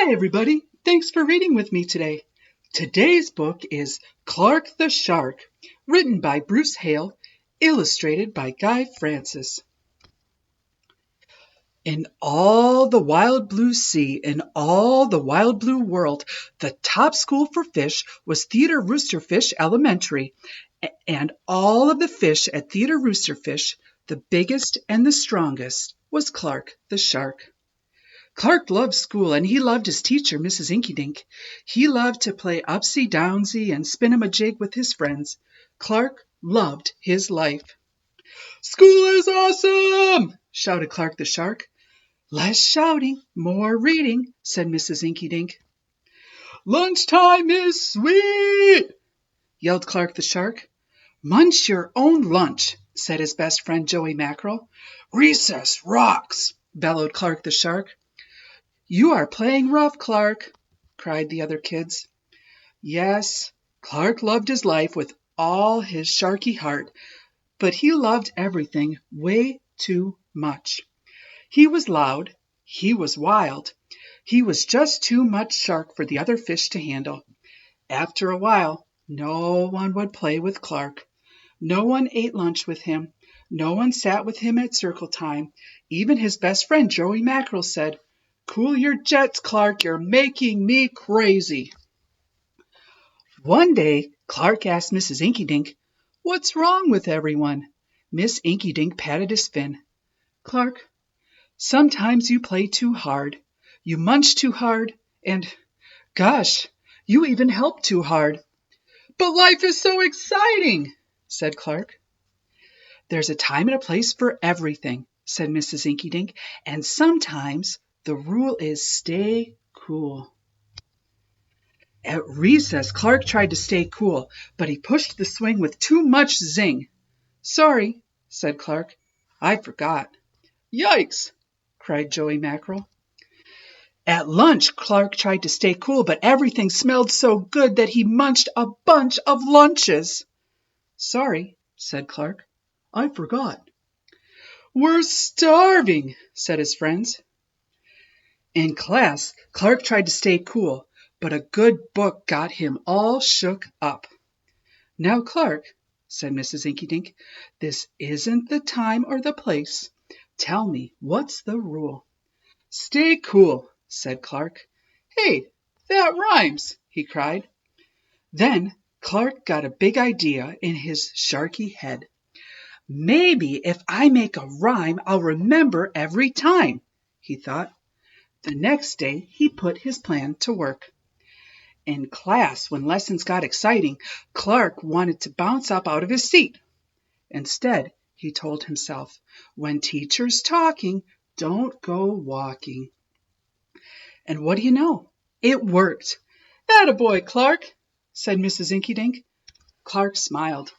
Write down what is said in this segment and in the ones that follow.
Hi, everybody. Thanks for reading with me today. Today's book is Clark the Shark, written by Bruce Hale, illustrated by Guy Francis. In all the wild blue sea, in all the wild blue world, the top school for fish was Theodore Roosterfish Elementary, and all of the fish at Theodore Roosterfish, the biggest and the strongest, was Clark the Shark. Clark loved school, and he loved his teacher, Mrs. Inkydink. He loved to play upsy-downsy and spin-a-majig with his friends. Clark loved his life. "School is awesome!" shouted Clark the Shark. "Less shouting, more reading," said Mrs. Inkydink. "Lunchtime is sweet!" yelled Clark the Shark. "Munch your own lunch," said his best friend Joey Mackerel. "Recess rocks!" bellowed Clark the Shark. "You are playing rough, Clark," cried the other kids. Yes, Clark loved his life with all his sharky heart, but he loved everything way too much. He was loud, he was wild, he was just too much shark for the other fish to handle. After a while, no one would play with Clark. No one ate lunch with him. No one sat with him at circle time. Even his best friend Joey Mackerel said, "Cool your jets, Clark, you're making me crazy." One day, Clark asked Mrs. Inkydink, "What's wrong with everyone?" Miss Inkydink patted his fin. "Clark, sometimes you play too hard. You munch too hard, and, gosh, you even help too hard." "But life is so exciting," said Clark. "There's a time and a place for everything," said Mrs. Inkydink, "and sometimes the rule is stay cool." At recess, Clark tried to stay cool, but he pushed the swing with too much zing. "Sorry," said Clark. "I forgot." "Yikes!" cried Joey Mackerel. At lunch, Clark tried to stay cool, but everything smelled so good that he munched a bunch of lunches. "Sorry," said Clark. "I forgot." "We're starving," said his friends. In class, Clark tried to stay cool, but a good book got him all shook up. "Now, Clark," said Mrs. Inkydink, "this isn't the time or the place. Tell me, what's the rule?" "Stay cool," said Clark. "Hey, that rhymes!" he cried. Then Clark got a big idea in his sharky head. "Maybe if I make a rhyme, I'll remember every time," he thought. The next day he put his plan to work. In class, when lessons got exciting, Clark wanted to bounce up out of his seat. Instead, he told himself, "When teacher's talking, don't go walking." And what do you know? It worked. "Attaboy, Clark," said Mrs. Inkydink. Clark smiled.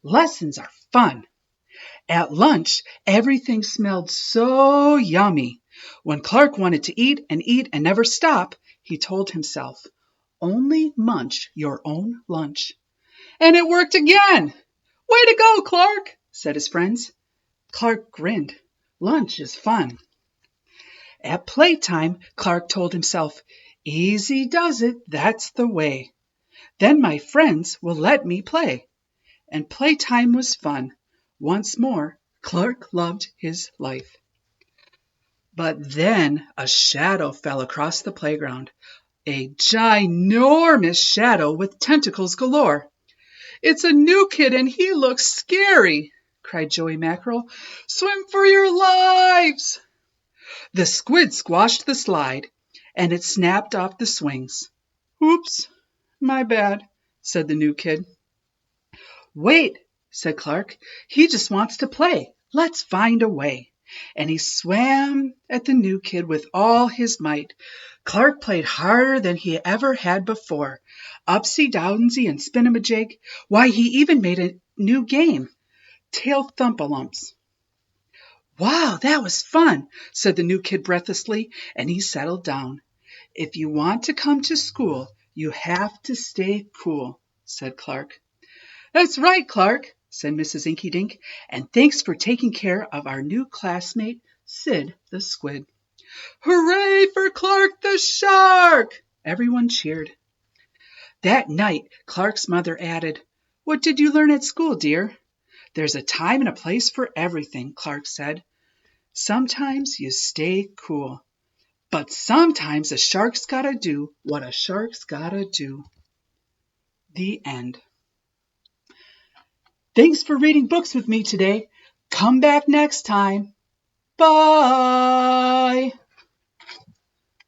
Lessons are fun. At lunch, everything smelled so yummy. When Clark wanted to eat and never stop, he told himself, "Only munch your own lunch." And it worked again. "Way to go, Clark," said his friends. Clark grinned. Lunch is fun. At playtime, Clark told himself, "Easy does it, that's the way. Then my friends will let me play." And playtime was fun. Once more, Clark loved his life. But then a shadow fell across the playground. A ginormous shadow with tentacles galore. "It's a new kid and he looks scary," cried Joey Mackerel. "Swim for your lives!" The squid squashed the slide, and it snapped off the swings. "Oops, my bad," said the new kid. "Wait," said Clark. "He just wants to play. Let's find a way." And he swam at the new kid with all his might. Clark played harder than he ever had before. Upsy-downsy and spin-a-majig. Why, he even made a new game, Tail Thump-a-Lumps. "Wow, that was fun," said the new kid breathlessly, and he settled down. "If you want to come to school, you have to stay cool," said Clark. "That's right, Clark," said Mrs. Inkydink, "and thanks for taking care of our new classmate, Sid the Squid." Hooray for Clark the shark! Everyone cheered. That night, Clark's mother added, "What did you learn at school, dear?" "There's a time and a place for everything," Clark said. "Sometimes you stay cool. But sometimes a shark's gotta do what a shark's gotta do." The end. Thanks for reading books with me today. Come back next time. Bye!